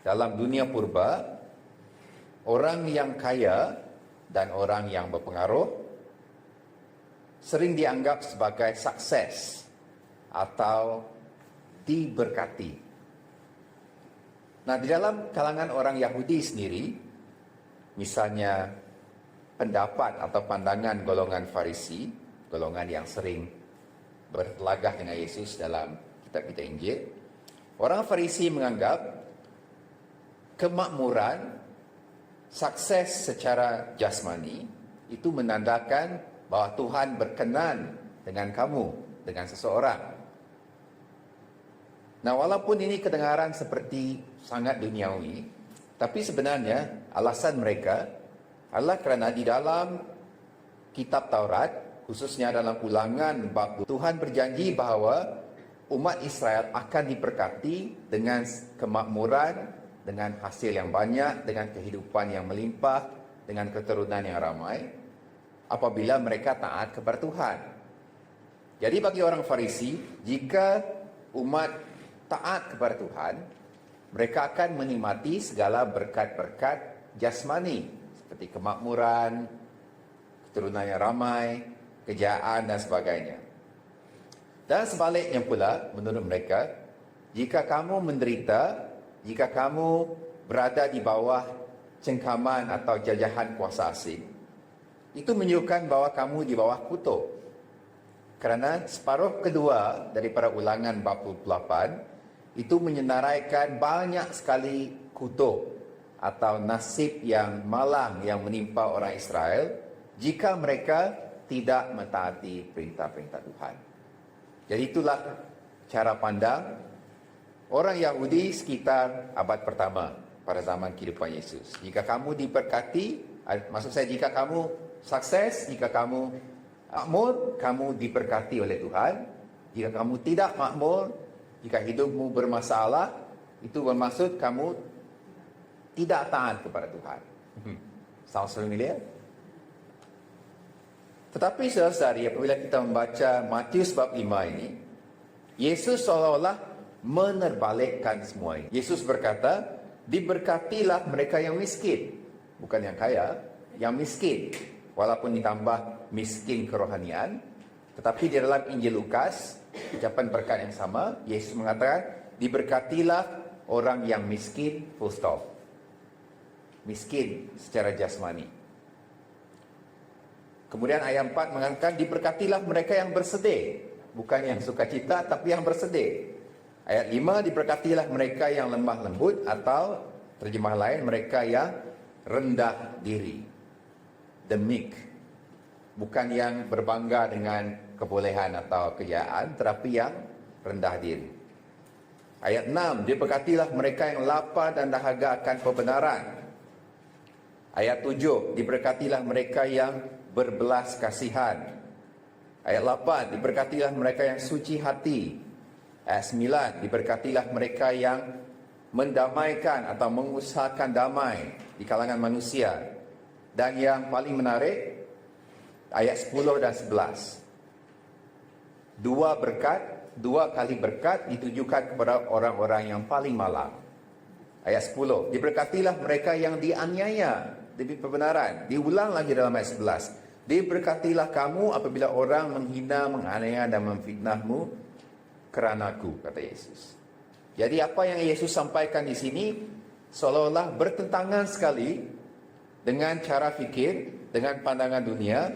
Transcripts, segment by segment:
dalam dunia purba, orang yang kaya dan orang yang berpengaruh sering dianggap sebagai sukses atau diberkati. Nah, di dalam kalangan orang Yahudi sendiri, misalnya pendapat atau pandangan golongan Farisi, golongan yang sering bertelagah dengan Yesus dalam kitab-kitab Injil, orang Farisi menganggap kemakmuran, sukses secara jasmani itu menandakan bahwa Tuhan berkenan dengan kamu, dengan seseorang. Nah, walaupun ini kedengaran seperti sangat duniawi, tapi sebenarnya alasan mereka adalah kerana di dalam kitab Taurat, khususnya dalam Ulangan bab Tuhan berjanji bahawa umat Israel akan diberkati dengan kemakmuran, dengan hasil yang banyak, dengan kehidupan yang melimpah, dengan keturunan yang ramai, apabila mereka taat kepada Tuhan. Jadi bagi orang Farisi, jika umat taat kepada Tuhan, mereka akan menikmati segala berkat-berkat jasmani, seperti kemakmuran, keturunan yang ramai, kejayaan dan sebagainya. Dan sebaliknya pula, menurut mereka, jika kamu menderita, jika kamu berada di bawah cengkaman atau jajahan kuasa asing, itu menunjukkan bahwa kamu di bawah kutuk. Kerana separuh kedua daripada Ulangan bab 28 itu menyenaraikan banyak sekali kutuk atau nasib yang malang yang menimpa orang Israel jika mereka tidak mentaati perintah-perintah Tuhan. Jadi itulah cara pandang orang Yahudi sekitar abad pertama pada zaman kehidupan Yesus. Jika kamu diberkati, maksud saya jika kamu sukses, jika kamu makmur, kamu diberkati oleh Tuhan. Jika kamu tidak makmur, jika hidupmu bermasalah, itu bermaksud kamu tidak taat kepada Tuhan. Sounds familiar? Tetapi saudara-saudari, apabila kita membaca Matius bab 5 ini, Yesus seolah-olah menerbalikkan semua ini. Yesus berkata, diberkatilah mereka yang miskin, bukan yang kaya, yang miskin. Walaupun ditambah miskin kerohanian, tetapi di dalam Injil Lukas, ucapan berkat yang sama, Yesus mengatakan, diberkatilah orang yang miskin, full stop. Miskin secara jasmani. Kemudian ayat 4 mengatakan, diberkatilah mereka yang bersedih, bukan yang sukacita, tapi yang bersedih. Ayat 5, diberkatilah mereka yang lemah lembut, atau terjemah lain, mereka yang rendah diri. The meek. Bukan yang berbangga dengan kebolehan atau kejayaan, tetapi yang rendah diri. Ayat 6, diberkatilah mereka yang lapar dan dahaga akan kebenaran. Ayat 7, diberkatilah mereka yang berbelas kasihan. Ayat 8, diberkatilah mereka yang suci hati. Ayat 9, diberkatilah mereka yang mendamaikan atau mengusahakan damai di kalangan manusia. Dan yang paling menarik, ayat 10 dan 11. Dua kali berkat ditujukan kepada orang-orang yang paling malang. Ayat 10, diberkatilah mereka yang dianiaya demi kebenaran. Diulang lagi dalam ayat 11. Diberkatilah kamu apabila orang menghina, menganiaya dan memfitnahmu kerana aku, kata Yesus. Jadi apa yang Yesus sampaikan di sini seolah-olah bertentangan sekali dengan cara fikir, dengan pandangan dunia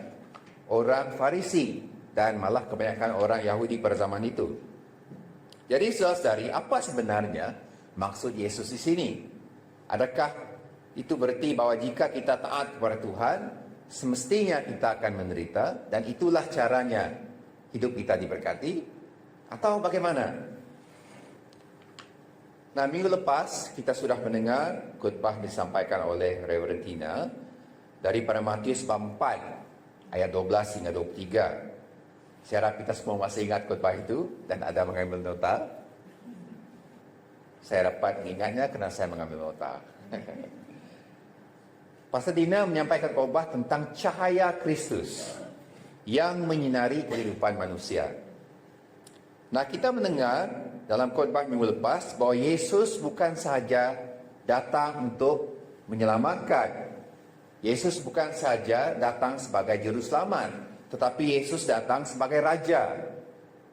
orang Farisi dan malah kebanyakan orang Yahudi pada zaman itu. Jadi saudara-saudari, apa sebenarnya maksud Yesus di sini? Adakah itu berarti bahwa jika kita taat kepada Tuhan, semestinya kita akan menderita dan itulah caranya hidup kita diberkati? Atau bagaimana? Nah, minggu lepas kita sudah mendengar khutbah disampaikan oleh Reverend Tina daripada Matius bab 4 ayat 12 hingga 23. Saya harap kita semua masih ingat khutbah itu dan ada mengambil nota. Saya dapat mengingatnya kerana saya mengambil nota. Pastor Tina menyampaikan khutbah tentang cahaya Kristus yang menyinari kehidupan manusia. Nah, kita mendengar dalam khutbah minggu lepas bahawa Yesus bukan sahaja datang untuk menyelamatkan. Yesus bukan saja datang sebagai juru selamat, tetapi Yesus datang sebagai raja.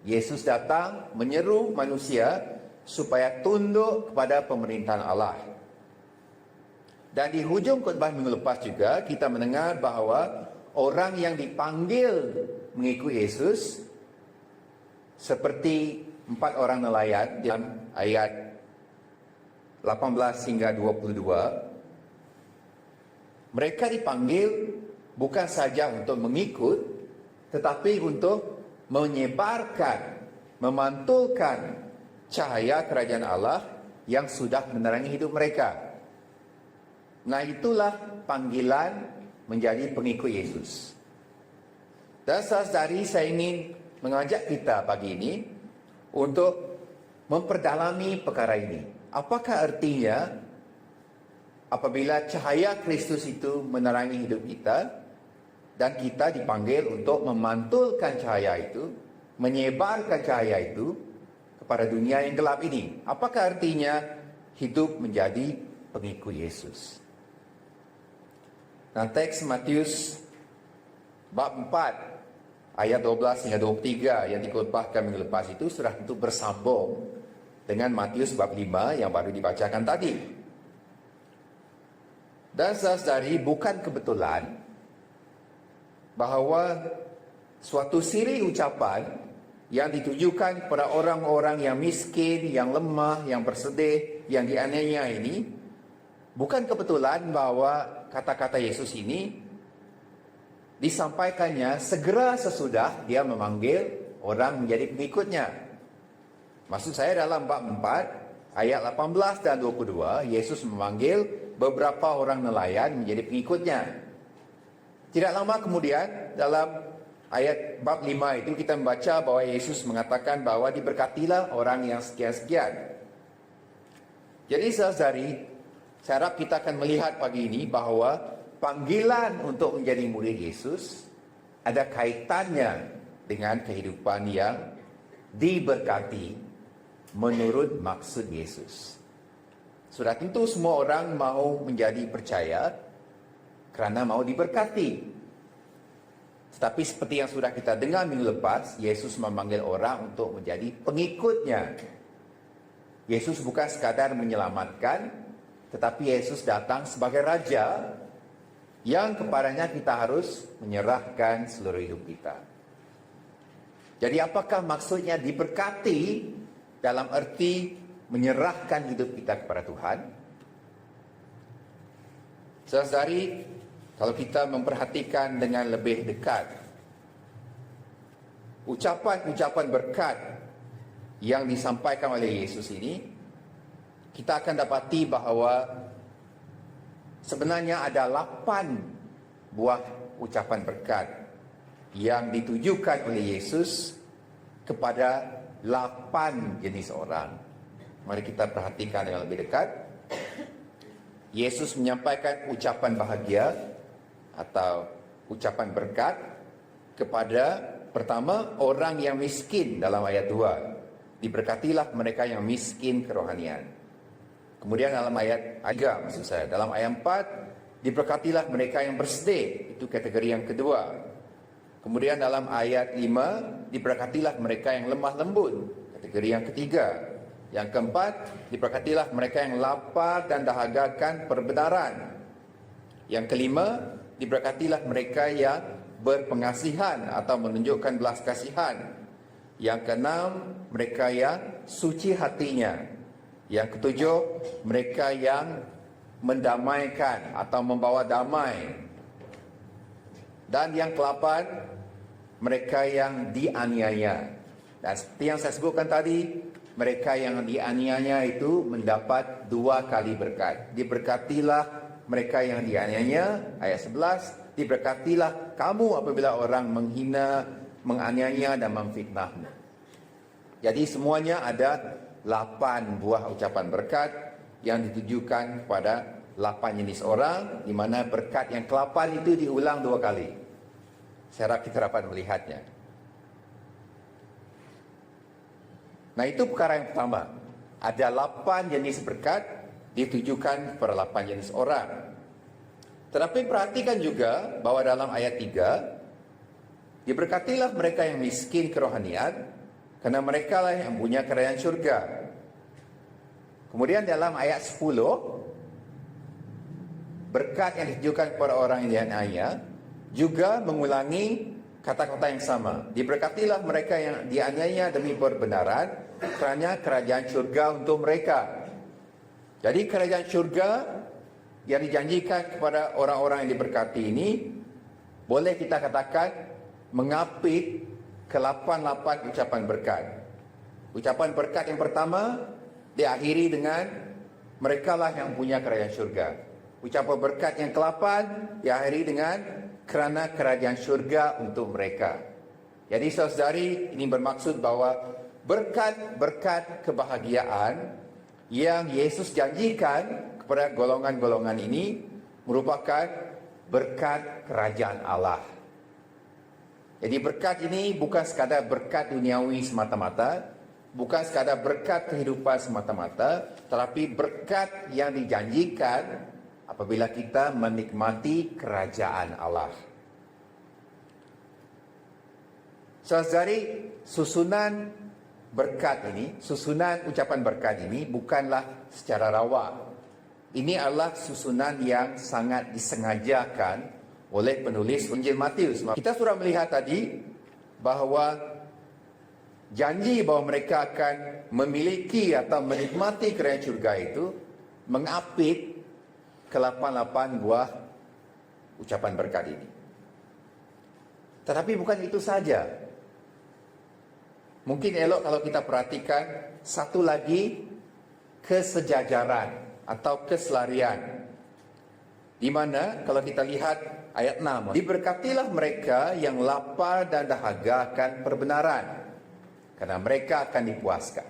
Yesus datang menyeru manusia supaya tunduk kepada pemerintahan Allah. Dan di hujung khotbah minggu lepas juga kita mendengar bahawa orang yang dipanggil mengikut Yesus seperti 4 orang nelayan dalam ayat 18 hingga 22. Mereka dipanggil bukan saja untuk mengikut, tetapi untuk menyebarkan, memantulkan cahaya kerajaan Allah yang sudah menerangi hidup mereka. Nah, itulah panggilan menjadi pengikut Yesus. Dan saudari, saya ingin mengajak kita pagi ini untuk memperdalami perkara ini. Apakah artinya apabila cahaya Kristus itu menerangi hidup kita dan kita dipanggil untuk memantulkan cahaya itu, menyebarkan cahaya itu kepada dunia yang gelap ini? Apakah artinya hidup menjadi pengikut Yesus? Nah, teks Matius bab 4 ayat 12 hingga 23 yang dikhotbahkan minggu lepas itu sudah tentu bersambung dengan Matius bab 5 yang baru dibacakan tadi. Dan saudari, bukan kebetulan bahawa suatu siri ucapan yang ditujukan kepada orang-orang yang miskin, yang lemah, yang bersedih, yang dianiaya ini, bukan kebetulan bahawa kata-kata Yesus ini disampaikannya segera sesudah dia memanggil orang menjadi pengikutnya. Maksud saya dalam bab 4 ayat 18 dan 22, Yesus memanggil beberapa orang nelayan menjadi pengikutnya. Tidak lama kemudian dalam ayat bab 5 itu kita membaca bahwa Yesus mengatakan bahwa diberkatilah orang yang sekian-sekian. Jadi saudari, saya harap kita akan melihat pagi ini bahwa panggilan untuk menjadi murid Yesus ada kaitannya dengan kehidupan yang diberkati menurut maksud Yesus. Sudah tentu semua orang mau menjadi percaya kerana mau diberkati. Tetapi seperti yang sudah kita dengar minggu lepas, Yesus memanggil orang untuk menjadi pengikutnya. Yesus bukan sekadar menyelamatkan, tetapi Yesus datang sebagai raja yang kepadanya kita harus menyerahkan seluruh hidup kita. Jadi apakah maksudnya diberkati dalam arti menyerahkan hidup kita kepada Tuhan? Saudari, kalau kita memperhatikan dengan lebih dekat, ucapan-ucapan berkat yang disampaikan oleh Yesus ini, kita akan dapati bahawa sebenarnya ada 8 buah ucapan berkat yang ditujukan oleh Yesus kepada 8 jenis orang. Mari kita perhatikan yang lebih dekat. Yesus menyampaikan ucapan bahagia atau ucapan berkat kepada pertama orang yang miskin dalam ayat 2. Diberkatilah mereka yang miskin kerohanian. Kemudian dalam ayat 3, maksud saya, dalam ayat 4, diberkatilah mereka yang bersedih, itu kategori yang kedua. Kemudian dalam ayat 5, diberkatilah mereka yang lemah lembut, kategori yang ketiga. Yang keempat, diberkatilah mereka yang lapar dan dahagakan perbenaran. Yang kelima, diberkatilah mereka yang berpengasihan atau menunjukkan belas kasihan. Yang keenam, mereka yang suci hatinya. Yang ketujuh, mereka yang mendamaikan atau membawa damai. Dan yang ke-8, mereka yang dianiaya. Dan seperti yang saya sebutkan tadi, mereka yang dianiaya itu mendapat 2 kali berkat. Diberkatilah mereka yang dianiaya, ayat 11. Diberkatilah kamu apabila orang menghina, menganiaya dan memfitnahmu. Jadi semuanya ada 8 buah ucapan berkat yang ditujukan kepada 8 jenis orang, di mana berkat yang ke-8 itu diulang 2 kali. Saya harap kita dapat melihatnya. Nah, itu perkara yang pertama. Ada 8 jenis berkat ditujukan kepada 8 jenis orang. Tetapi perhatikan juga bahwa dalam ayat 3, diberkatilah mereka yang miskin kerohanian, kerana mereka lah yang punya kerajaan syurga. Kemudian dalam ayat 10, berkat yang ditujukan kepada orang yang dianiaya juga mengulangi kata-kata yang sama. Diberkatilah mereka yang dianiaya demi perbenaran, kerana kerajaan syurga untuk mereka. Jadi kerajaan syurga yang dijanjikan kepada orang-orang yang diberkati ini, boleh kita katakan mengapit ke 8 ucapan berkat. Ucapan berkat yang pertama diakhiri dengan merekalah yang punya kerajaan syurga. Ucapan berkat yang ke-8 diakhiri dengan kerana kerajaan syurga untuk mereka. Jadi saudari, ini bermaksud bahawa berkat-berkat kebahagiaan yang Yesus janjikan kepada golongan-golongan ini merupakan berkat kerajaan Allah. Jadi berkat ini bukan sekadar berkat duniawi semata-mata, bukan sekadar berkat kehidupan semata-mata, tetapi berkat yang dijanjikan apabila kita menikmati kerajaan Allah. Saudari, susunan berkat ini, susunan ucapan berkat ini bukanlah secara rawa. Ini adalah susunan yang sangat disengajakan oleh penulis Injil Matius. Kita sudah melihat tadi bahawa janji bahawa mereka akan memiliki atau menikmati kerajaan syurga itu mengapit ke 8 buah ucapan berkat ini. Tetapi bukan itu saja. Mungkin elok kalau kita perhatikan satu lagi, kesejajaran atau keselarian. Di mana kalau kita lihat ayat 6, diberkatilah mereka yang lapar dan dahaga akan perbenaran, karena mereka akan dipuaskan.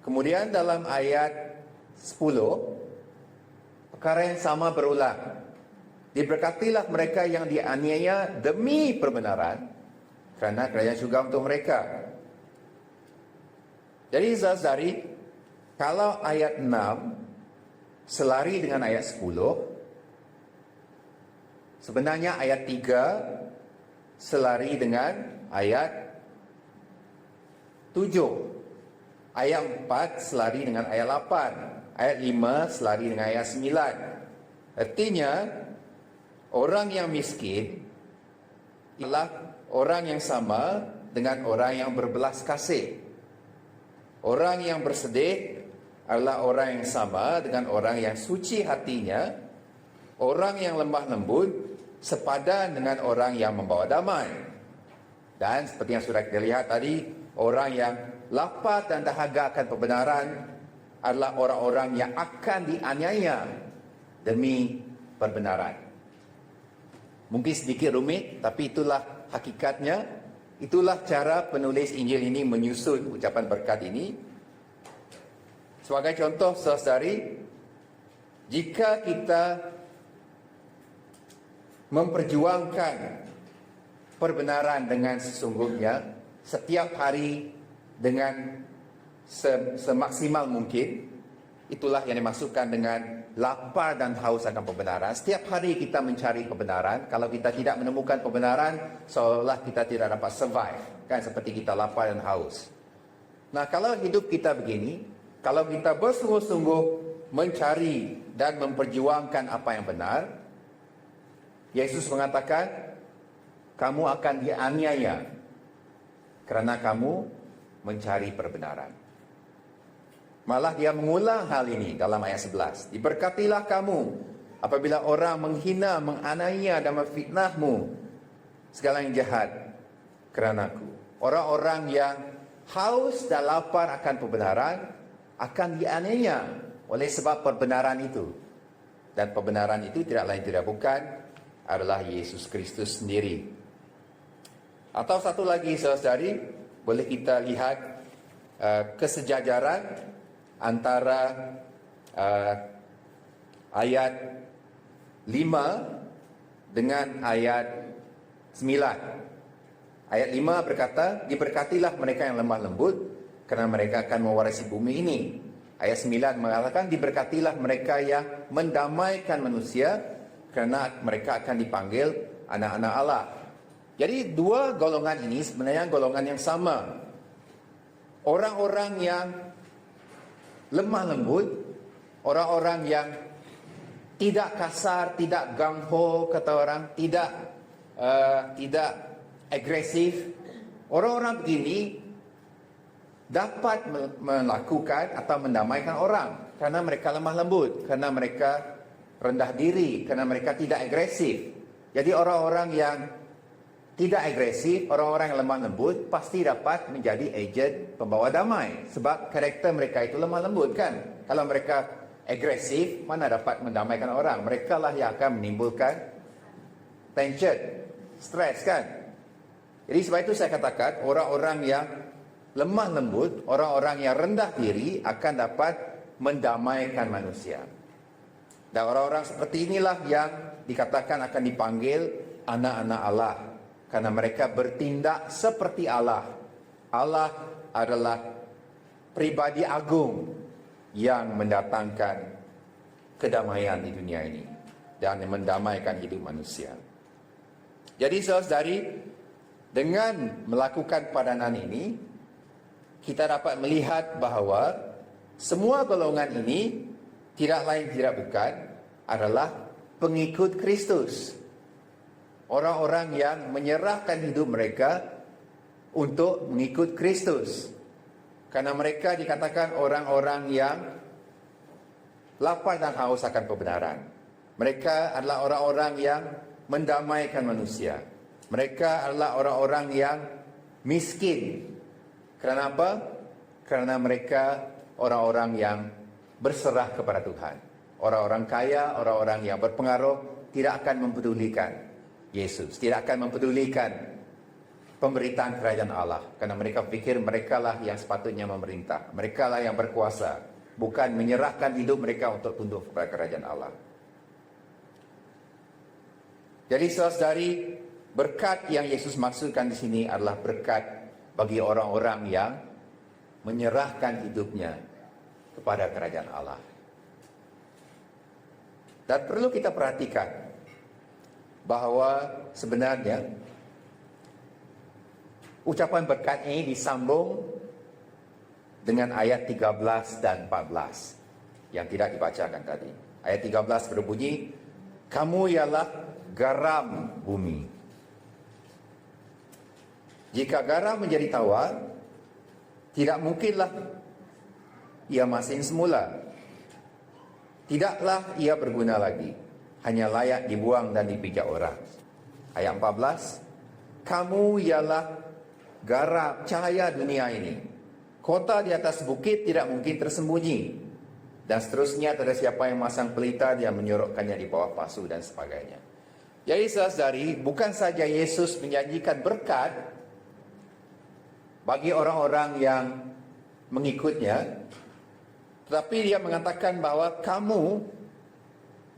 Kemudian dalam ayat 10, perkara yang sama berulang. Diberkatilah mereka yang dianiaya demi perbenaran, kerana kerajaan syurga untuk mereka. Jadi saudari, kalau ayat 6 selari dengan ayat 10, sebenarnya ayat 3 selari dengan ayat 7. Ayat 4 selari dengan ayat 8. Ayat 5 selari dengan ayat 9. Artinya, orang yang miskin ialah orang yang sama dengan orang yang berbelas kasih. Orang yang bersedih adalah orang yang sama dengan orang yang suci hatinya. Orang yang lemah lembut sepadan dengan orang yang membawa damai. Dan seperti yang sudah kita lihat tadi, orang yang lapar dan dahaga akan kebenaran adalah orang-orang yang akan dianiaya demi perbenaran. Mungkin sedikit rumit, tapi itulah hakikatnya. Itulah cara penulis Injil ini menyusun ucapan berkat ini. Sebagai contoh, saudari, jika kita memperjuangkan perbenaran dengan sesungguhnya setiap hari dengan semaksimal mungkin, itulah yang dimaksudkan dengan lapar dan haus akan kebenaran. Setiap hari kita mencari kebenaran. Kalau kita tidak menemukan kebenaran, seolah kita tidak dapat survive. Kan seperti kita lapar dan haus. Nah, kalau hidup kita begini, kalau kita bersungguh-sungguh mencari dan memperjuangkan apa yang benar, Yesus mengatakan, kamu akan dianiaya kerana kamu mencari perbenaran. Malah dia mengulang hal ini dalam ayat 11. Diberkatilah kamu apabila orang menghina, menganiaya dan memfitnahmu segala yang jahat kerana-Ku. Orang-orang yang haus dan lapar akan kebenaran akan dianiaya oleh sebab perbenaran itu. Dan perbenaran itu tidak lain tidak bukan adalah Yesus Kristus sendiri. Atau satu lagi saudari, boleh kita lihat kesejajaran antara ayat 5 dengan ayat 9. Ayat 5 berkata, diberkatilah mereka yang lemah lembut, kerana mereka akan mewarisi bumi ini. Ayat 9 mengatakan, diberkatilah mereka yang mendamaikan manusia, kerana mereka akan dipanggil anak-anak Allah. Jadi dua golongan ini sebenarnya golongan yang sama. Orang-orang yang lemah lembut, orang-orang yang tidak kasar, tidak gangho, kata orang, tidak agresif. Orang-orang begini dapat melakukan atau mendamaikan orang karena mereka lemah lembut, karena mereka rendah diri, karena mereka tidak agresif. Jadi orang-orang yang tidak agresif, orang-orang yang lemah lembut pasti dapat menjadi ejen pembawa damai. Sebab karakter mereka itu lemah lembut kan. Kalau mereka agresif, mana dapat mendamaikan orang. Mereka lah yang akan menimbulkan tension, stres kan. Jadi sebab itu saya katakan orang-orang yang lemah lembut, orang-orang yang rendah diri akan dapat mendamaikan manusia. Dan orang-orang seperti inilah yang dikatakan akan dipanggil anak-anak Allah. Karena mereka bertindak seperti Allah. Allah adalah pribadi agung yang mendatangkan kedamaian di dunia ini dan mendamaikan hidup manusia. Jadi saudari, dengan melakukan padanan ini, kita dapat melihat bahawa semua golongan ini tidak lain tidak bukan adalah pengikut Kristus. Orang-orang yang menyerahkan hidup mereka untuk mengikut Kristus. Karena mereka dikatakan orang-orang yang lapar dan haus akan kebenaran. Mereka adalah orang-orang yang mendamaikan manusia. Mereka adalah orang-orang yang miskin. Kerana apa? Kerana mereka orang-orang yang berserah kepada Tuhan. Orang-orang kaya, orang-orang yang berpengaruh tidak akan mempedulikan Yesus, tidak akan mempedulikan pemberitaan kerajaan Allah. Karena mereka fikir mereka lah yang sepatutnya memerintah. Mereka lah yang berkuasa. Bukan menyerahkan hidup mereka untuk tunduk kepada kerajaan Allah. Jadi saudari, berkat yang Yesus maksudkan di sini adalah berkat bagi orang-orang yang menyerahkan hidupnya kepada kerajaan Allah. Dan perlu kita perhatikan bahawa sebenarnya ucapan berkat ini disambung dengan ayat 13 dan 14 yang tidak dibacakan tadi. Ayat 13 berbunyi, kamu ialah garam bumi. Jika garam menjadi tawar, tidak mungkinlah ia masin semula. Tidaklah ia berguna lagi, hanya layak dibuang dan dipijak orang. Ayat 14, kamu ialah garam cahaya dunia ini. Kota di atas bukit tidak mungkin tersembunyi. Dan seterusnya, tidak siapa yang masang pelita, dia menyorokkannya di bawah pasu dan sebagainya. Jadi saudari, bukan saja Yesus menjanjikan berkat bagi orang-orang yang mengikutnya, tetapi dia mengatakan bahawa kamu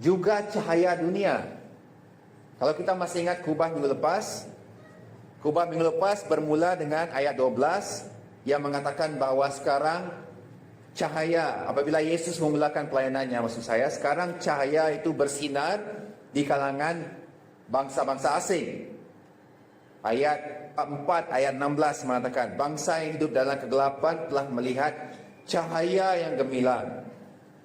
juga cahaya dunia. Kalau kita masih ingat khutbah minggu lepas bermula dengan ayat 12 yang mengatakan bahawa sekarang cahaya, apabila Yesus memulakan pelayanannya, maksud saya, sekarang cahaya itu bersinar di kalangan bangsa-bangsa asing. Ayat 4, ayat 16 mengatakan, bangsa yang hidup dalam kegelapan telah melihat cahaya yang gemilang.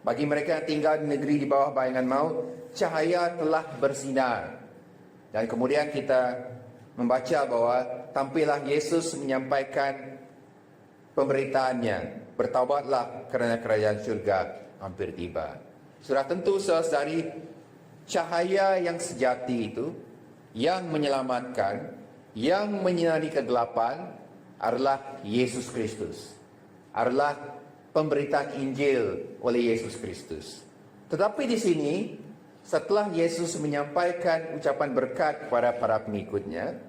Bagi mereka yang tinggal di negeri di bawah bayangan maut, cahaya telah bersinar. Dan kemudian kita membaca bahawa tampillah Yesus menyampaikan pemberitaannya, bertaubatlah kerana kerajaan syurga hampir tiba. Sudah tentu saudari, cahaya yang sejati itu, yang menyelamatkan, yang menyinari kegelapan adalah Yesus Kristus. Adalah pemberitaan Injil oleh Yesus Kristus. Tetapi di sini, setelah Yesus menyampaikan ucapan berkat kepada para pengikutnya,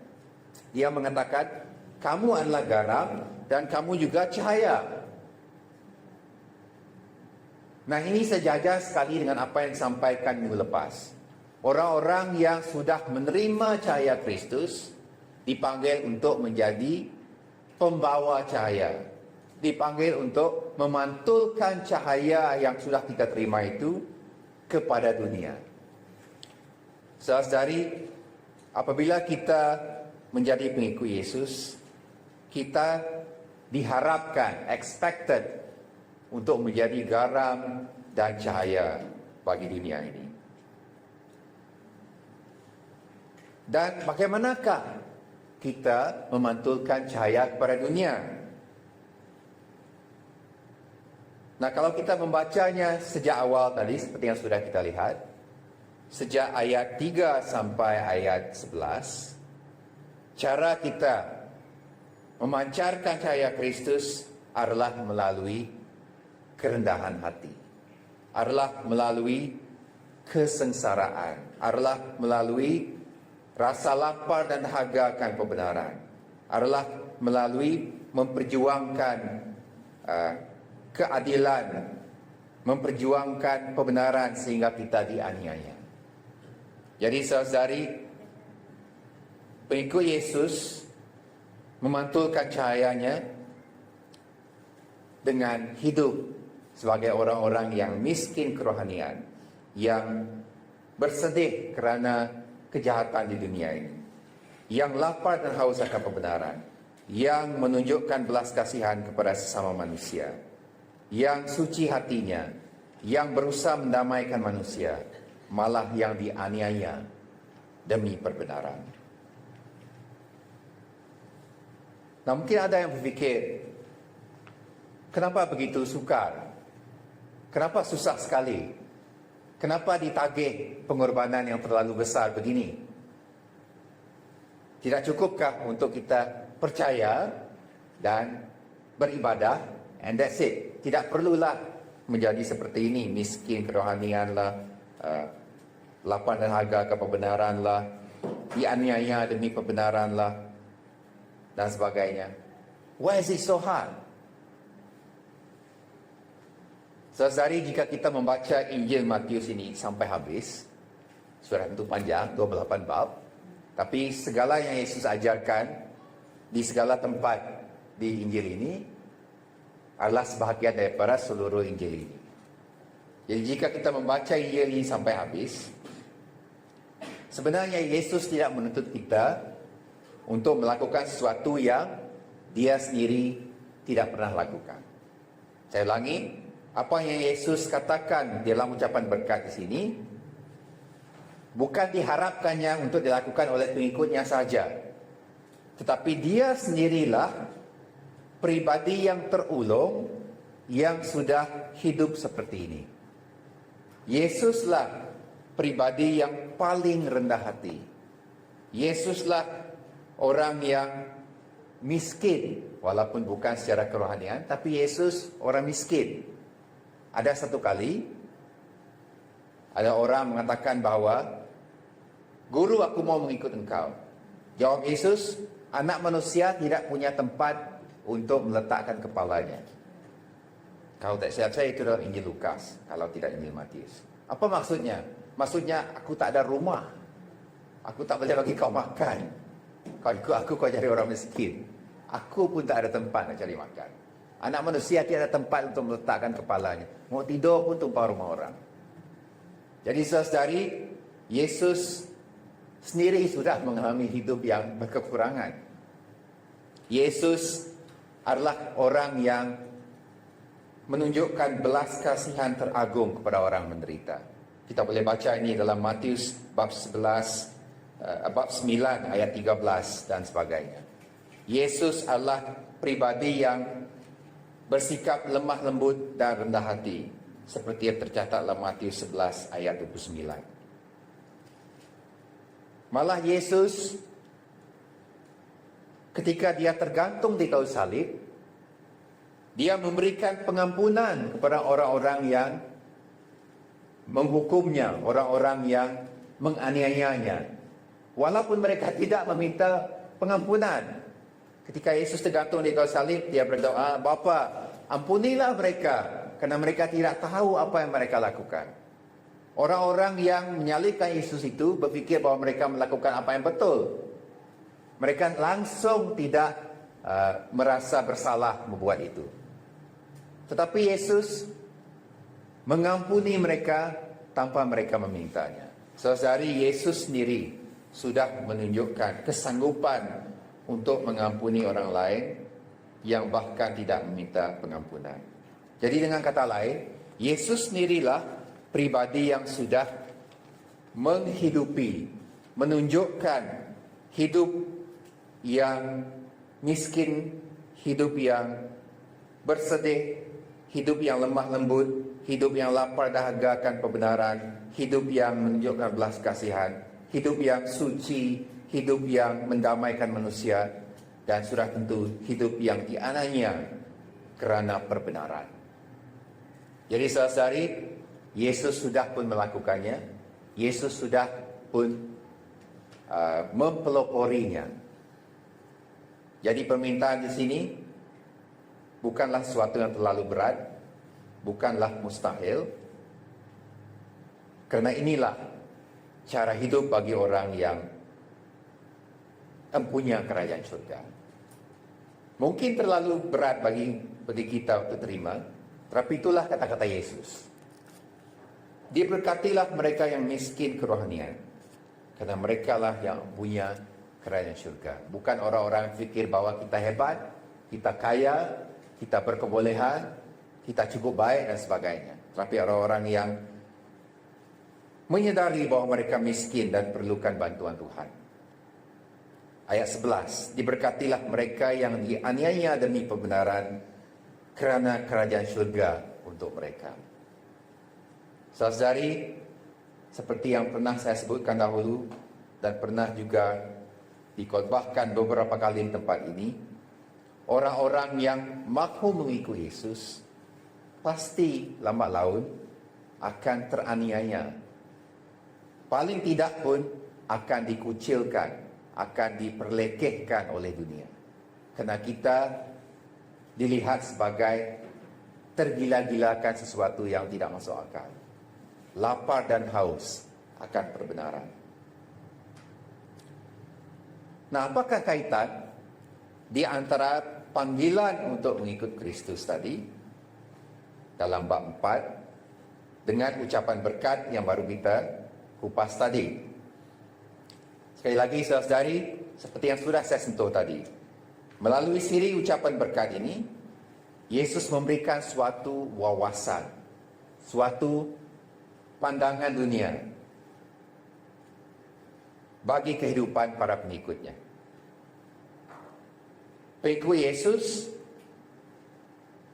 dia mengatakan, kamu adalah garam dan kamu juga cahaya. Nah, ini sejajar sekali dengan apa yang disampaikan minggu lepas. Orang-orang yang sudah menerima cahaya Kristus dipanggil untuk menjadi pembawa cahaya. dipanggil untuk memantulkan cahaya yang sudah kita terima itu kepada dunia. Saudari, apabila kita menjadi pengikut Yesus, kita diharapkan, expected untuk menjadi garam dan cahaya bagi dunia ini. Dan bagaimanakah kita memantulkan cahaya kepada dunia? Nah, kalau kita membacanya sejak awal tadi, seperti yang sudah kita lihat, sejak ayat 3 sampai ayat 11, cara kita memancarkan cahaya Kristus adalah melalui kerendahan hati, adalah melalui kesengsaraan, adalah melalui rasa lapar dan dahaga akan kebenaran, adalah melalui memperjuangkan keadilan, memperjuangkan kebenaran sehingga kita dianiaya. Jadi saudari, pengikut Yesus memantulkan cahayanya dengan hidup sebagai orang-orang yang miskin kerohanian, yang bersedih kerana kejahatan di dunia ini, yang lapar dan haus akan kebenaran, yang menunjukkan belas kasihan kepada sesama manusia, yang suci hatinya, yang berusaha mendamaikan manusia, malah yang dianiaya demi perbenaran. Nah, mungkin ada yang berfikir, kenapa begitu sukar? Kenapa susah sekali? Kenapa ditagih pengorbanan yang terlalu besar begini? Tidak cukupkah untuk kita percaya dan beribadah, and that's it? Tidak perlulah menjadi seperti ini, miskin kerohanian lah, lapar dan dahaga kebenaran lah, dianiaya demi kebenaran lah, dan sebagainya. Why is it so hard? Saudari, jika kita membaca Injil Matius ini sampai habis, surah itu panjang, 28 bab, tapi segala yang Yesus ajarkan di segala tempat di Injil ini adalah sebahagian daripada seluruh Injil ini. Jadi jika kita membaca Injil ini sampai habis, sebenarnya Yesus tidak menuntut kita untuk melakukan sesuatu yang dia sendiri tidak pernah lakukan. Saya ulangi, apa yang Yesus katakan dalam ucapan berkat di sini bukan diharapkannya untuk dilakukan oleh pengikutnya saja, tetapi dia sendirilah pribadi yang terulung yang sudah hidup seperti ini. Yesuslah pribadi yang paling rendah hati. Yesuslah orang yang miskin, walaupun bukan secara kerohanian, tapi Yesus orang miskin. Ada satu kali, ada orang mengatakan bahawa, "Guru, aku mau mengikut engkau." Jawab Yesus, "Anak manusia tidak punya tempat untuk meletakkan kepalanya." Kalau tak silap saya, itu dalam Injil Lukas, kalau tidak Injil Matius. Apa maksudnya? Maksudnya, aku tak ada rumah. Aku tak boleh bagi kau makan. Kau ikut aku, kau jadi orang miskin. Aku pun tak ada tempat nak cari makan. Anak manusia tidak ada tempat untuk meletakkan kepalanya. Mau tidur pun tumpah rumah orang. Jadi saudari, Yesus sendiri sudah mengalami hidup yang berkekurangan. Yesus adalah orang yang menunjukkan belas kasihan teragung kepada orang menderita. Kita boleh baca ini dalam Matius bab 11, bab 9 ayat 13 dan sebagainya. Yesus adalah pribadi yang bersikap lemah lembut dan rendah hati, seperti yang tercatat dalam Matius 11 ayat 29. Malah Yesus ketika dia tergantung di kayu salib, dia memberikan pengampunan kepada orang-orang yang menghukumnya, orang-orang yang menganiayanya, walaupun mereka tidak meminta pengampunan. Ketika Yesus tergantung di kayu salib, dia berdoa, "Bapa, ampunilah mereka, karena mereka tidak tahu apa yang mereka lakukan." Orang-orang yang menyalibkan Yesus itu berfikir bahawa mereka melakukan apa yang betul. Mereka langsung tidak merasa bersalah membuat itu. Tetapi Yesus mengampuni mereka tanpa mereka memintanya. Saudari, Yesus sendiri sudah menunjukkan kesanggupan untuk mengampuni orang lain yang bahkan tidak meminta pengampunan. Jadi dengan kata lain, Yesus sendirilah pribadi yang sudah menghidupi, menunjukkan hidup yang miskin, hidup yang bersedih, hidup yang lemah lembut, hidup yang lapar dahaga akan kebenaran, hidup yang menunjukkan belas kasihan, hidup yang suci, hidup yang mendamaikan manusia, dan sudah tentu hidup yang dianiaya kerana perbenaran. Jadi saudari, Yesus sudah pun melakukannya. Yesus sudah pun mempeloporinya. Jadi permintaan di sini bukanlah sesuatu yang terlalu berat, bukanlah mustahil. Kerana inilah cara hidup bagi orang yang empunya kerajaan syurga. Mungkin terlalu berat bagi kita untuk terima, tapi itulah kata-kata Yesus. Diberkatilah mereka yang miskin kerohanian, kerana mereka lah yang punya kerajaan syurga. Bukan orang-orang fikir bahawa kita hebat, kita kaya, kita berkebolehan, kita cukup baik dan sebagainya. Tapi orang-orang yang menyedari bahawa mereka miskin dan perlukan bantuan Tuhan. Ayat 11, diberkatilah mereka yang dianiaya demi kebenaran, kerana kerajaan syurga untuk mereka. Saudari, seperti yang pernah saya sebutkan dahulu dan pernah juga dikhotbahkan beberapa kali di tempat ini, orang-orang yang mahu mengikut Yesus pasti lambat laun akan teraniaya. Paling tidak pun akan dikucilkan, akan diperlekehkan oleh dunia. Kerana kita dilihat sebagai tergila-gilakan sesuatu yang tidak masuk akal. Lapar dan haus akan perbenaran. Nah, apakah kaitan di antara panggilan untuk mengikut Kristus tadi dalam bab 4 dengan ucapan berkat yang baru kita kupas tadi? Sekali lagi saudari, seperti yang sudah saya sentuh tadi, melalui siri ucapan berkat ini, Yesus memberikan suatu wawasan, suatu pandangan dunia bagi kehidupan para pengikutnya. Pengikut Yesus,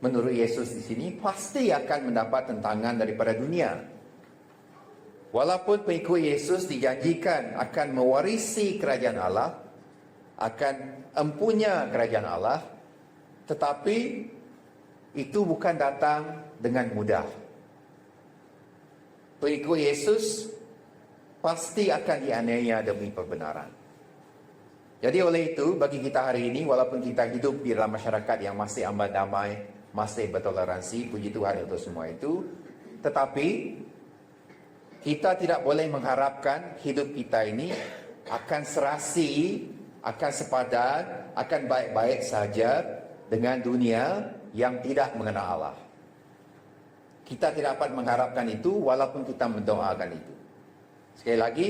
menurut Yesus di sini, pasti akan mendapat tentangan daripada dunia. Walaupun pengikut Yesus dijanjikan akan mewarisi kerajaan Allah, akan empunya kerajaan Allah, tetapi itu bukan datang dengan mudah. Pengikut Yesus pasti akan dianiaya demi perbenaran. Jadi oleh itu, bagi kita hari ini, walaupun kita hidup di dalam masyarakat yang masih amat damai, masih bertoleransi, puji Tuhan untuk semua itu, tetapi kita tidak boleh mengharapkan hidup kita ini akan serasi, akan sepadan, akan baik-baik saja dengan dunia yang tidak mengenal Allah. Kita tidak dapat mengharapkan itu walaupun kita mendoakan itu. Sekali lagi,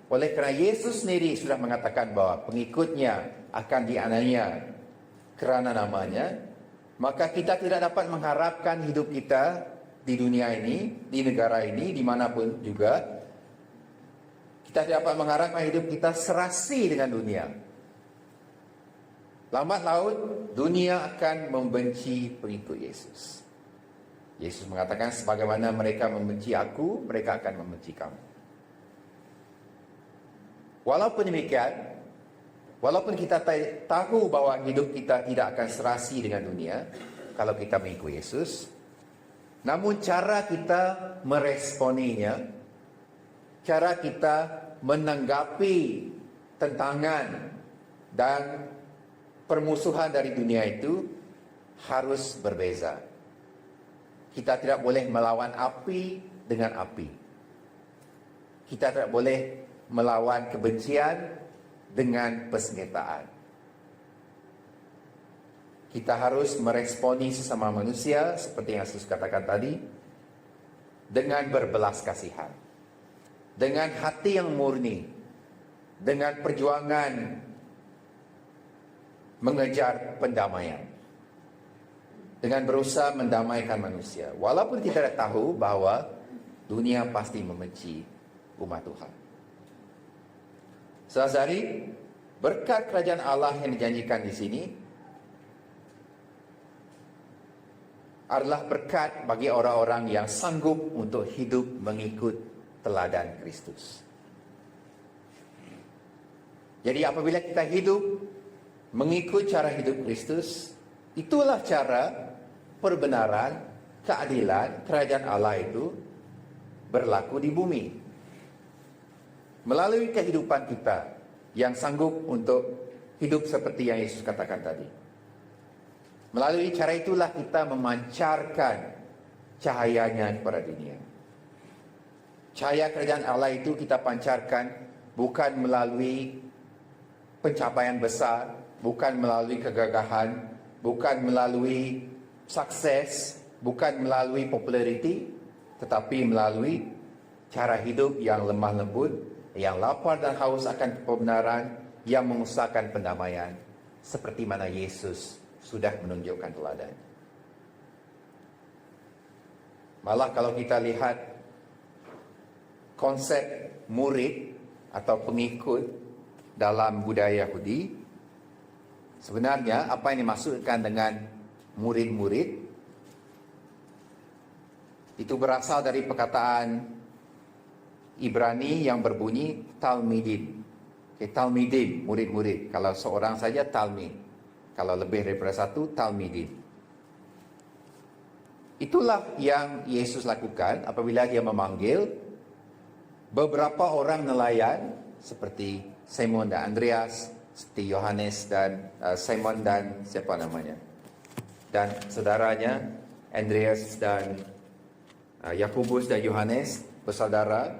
oleh kerana Yesus sendiri sudah mengatakan bahawa pengikutnya akan dianiaya kerana namanya, maka kita tidak dapat mengharapkan hidup kita di dunia ini, di negara ini, dimanapun juga. Kita tidak dapat mengharapkan hidup kita serasi dengan dunia. Lambat laun, dunia akan membenci pengikut Yesus. Yesus mengatakan, sebagaimana mereka membenci aku, mereka akan membenci kamu. Walaupun demikian, walaupun kita tahu bahawa hidup kita tidak akan serasi dengan dunia, kalau kita mengikut Yesus, namun cara kita meresponinya, cara kita menanggapi tentangan dan permusuhan dari dunia itu harus berbeza. Kita tidak boleh melawan api dengan api. Kita tidak boleh melawan kebencian dengan persenjataan. kita harus meresponi sesama manusia seperti yang Yesus katakan tadi dengan berbelas kasihan, dengan hati yang murni, dengan perjuangan mengejar pendamaian, dengan berusaha mendamaikan manusia. Walaupun kita tahu bahwa dunia pasti membenci umat Tuhan. Saudara-saudari, berkat kerajaan Allah yang dijanjikan di sini adalah berkat bagi orang-orang yang sanggup untuk hidup mengikut teladan Kristus. Jadi apabila kita hidup mengikut cara hidup Kristus, itulah cara perbenaran, keadilan, kerajaan Allah itu berlaku di bumi. Melalui kehidupan kita yang sanggup untuk hidup seperti yang Yesus katakan tadi. Melalui cara itulah kita memancarkan cahayanya kepada dunia. Cahaya kerajaan Allah itu kita pancarkan bukan melalui pencapaian besar, bukan melalui kegagahan, bukan melalui sukses, bukan melalui populariti, tetapi melalui cara hidup yang lemah lembut, yang lapar dan haus akan kebenaran, yang mengusahakan pendamaian, seperti mana Yesus sudah menunjukkan teladan. Malah kalau kita lihat konsep murid atau pengikut dalam budaya Yahudi, sebenarnya apa yang dimaksudkan dengan murid-murid itu berasal dari perkataan Ibrani yang berbunyi Talmidin. Talmidin, murid-murid. Kalau seorang saja Talmid. Kalau lebih daripada satu, Talmidin. Itulah yang Yesus lakukan apabila dia memanggil beberapa orang nelayan seperti Simon dan Andreas, seperti Yohanes dan Simon dan siapa namanya, dan saudaranya Andreas dan Yakobus dan Yohanes bersaudara.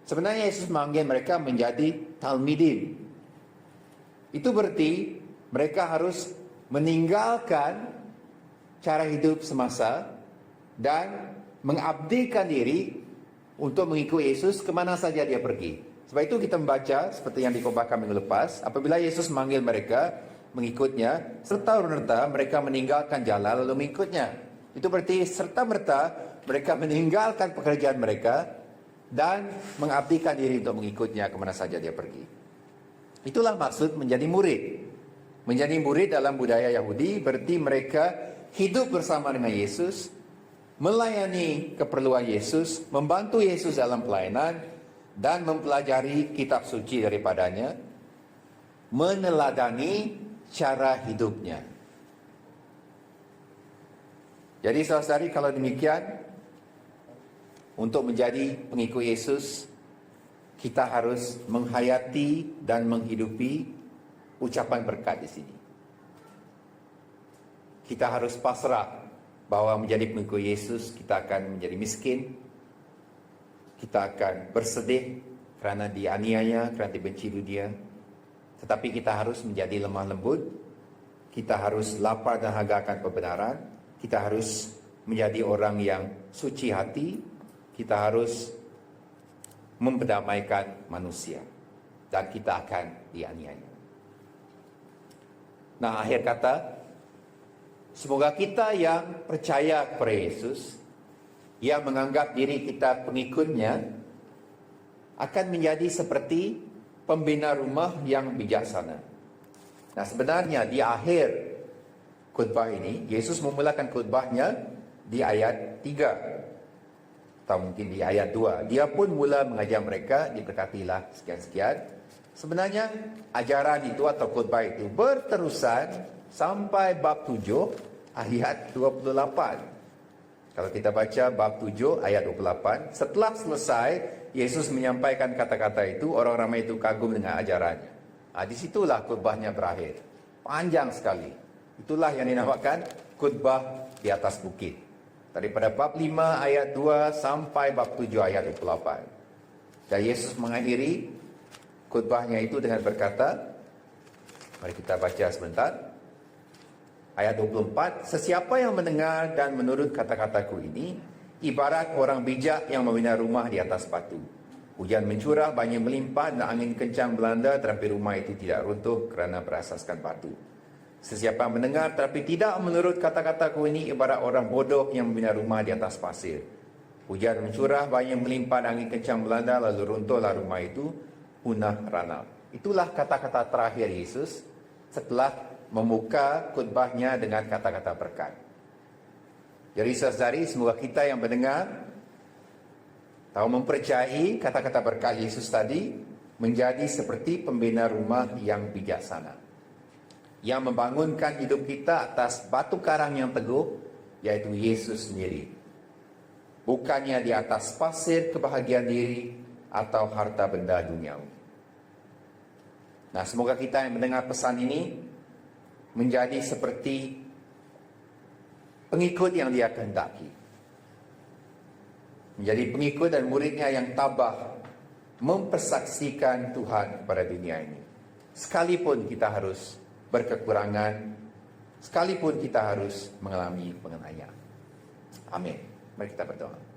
Sebenarnya Yesus memanggil mereka menjadi Talmidin. Itu berarti mereka harus meninggalkan cara hidup semasa dan mengabdikan diri untuk mengikuti Yesus kemana saja dia pergi. Sebab itu kita membaca seperti yang dikhabarkan minggu lepas, apabila Yesus memanggil mereka mengikutnya, serta-merta mereka meninggalkan jalan lalu mengikutnya. Itu berarti serta-merta mereka meninggalkan pekerjaan mereka dan mengabdikan diri untuk mengikutnya kemana saja dia pergi. Itulah maksud menjadi murid. Menjadi murid dalam budaya Yahudi berarti mereka hidup bersama dengan Yesus, melayani keperluan Yesus, membantu Yesus dalam pelayanan, dan mempelajari kitab suci daripadanya, meneladani cara hidupnya. Jadi saudari, kalau demikian, untuk menjadi pengikut Yesus, kita harus menghayati dan menghidupi ucapan berkat di sini. Kita harus pasrah bahwa menjadi pengikut Yesus kita akan menjadi miskin, kita akan bersedih kerana dianiaya, kerana dibenci dunia. Tetapi kita harus menjadi lemah lembut, kita harus lapar dan haga akan kebenaran, kita harus menjadi orang yang suci hati, kita harus memperdamaikan manusia, dan kita akan dianiaya. Nah, akhir kata, semoga kita yang percaya kepada Yesus, yang menganggap diri kita pengikutnya, akan menjadi seperti pembina rumah yang bijaksana. Nah, sebenarnya di akhir khutbah ini, Yesus memulakan khutbahnya di ayat 3, atau mungkin di ayat 2. Dia pun mula mengajar mereka, diberkatilah sekian-sekian. Sebenarnya ajaran itu atau khutbah itu berterusan sampai bab 7 ayat 28. Kalau kita baca bab 7 ayat 28, setelah selesai Yesus menyampaikan kata-kata itu, orang ramai itu kagum dengan ajarannya. Disitulah khutbahnya berakhir. Panjang sekali. Itulah yang dinamakan khutbah di atas bukit. Daripada bab 5 ayat 2 sampai bab 7 ayat 28. Dan Yesus mengakhiri khutbahnya itu dengan berkata, mari kita baca sebentar. Ayat 24, sesiapa yang mendengar dan menurut kata-kataku ini, ibarat orang bijak yang membina rumah di atas batu. Hujan mencurah, banjir melimpah dan angin kencang melanda, tetapi rumah itu tidak runtuh kerana berasaskan batu. Sesiapa yang mendengar tetapi tidak menurut kata-kataku ini, ibarat orang bodoh yang membina rumah di atas pasir. Hujan mencurah, banjir melimpah dan angin kencang melanda, lalu runtuhlah rumah itu, punah rana. Itulah kata-kata terakhir Yesus setelah membuka khutbahnya dengan kata-kata berkat. Jadi saudari, semoga kita yang mendengar tahu mempercayai kata-kata berkat Yesus tadi menjadi seperti pembina rumah yang bijaksana, yang membangunkan hidup kita atas batu karang yang teguh, yaitu Yesus sendiri. Bukannya di atas pasir kebahagiaan diri atau harta benda duniawi. Nah, semoga kita yang mendengar pesan ini menjadi seperti pengikut yang dia kehendaki. Menjadi pengikut dan muridnya yang tabah mempersaksikan Tuhan kepada dunia ini. Sekalipun kita harus berkekurangan, sekalipun kita harus mengalami penganiayaan. Amin. Mari kita berdoa.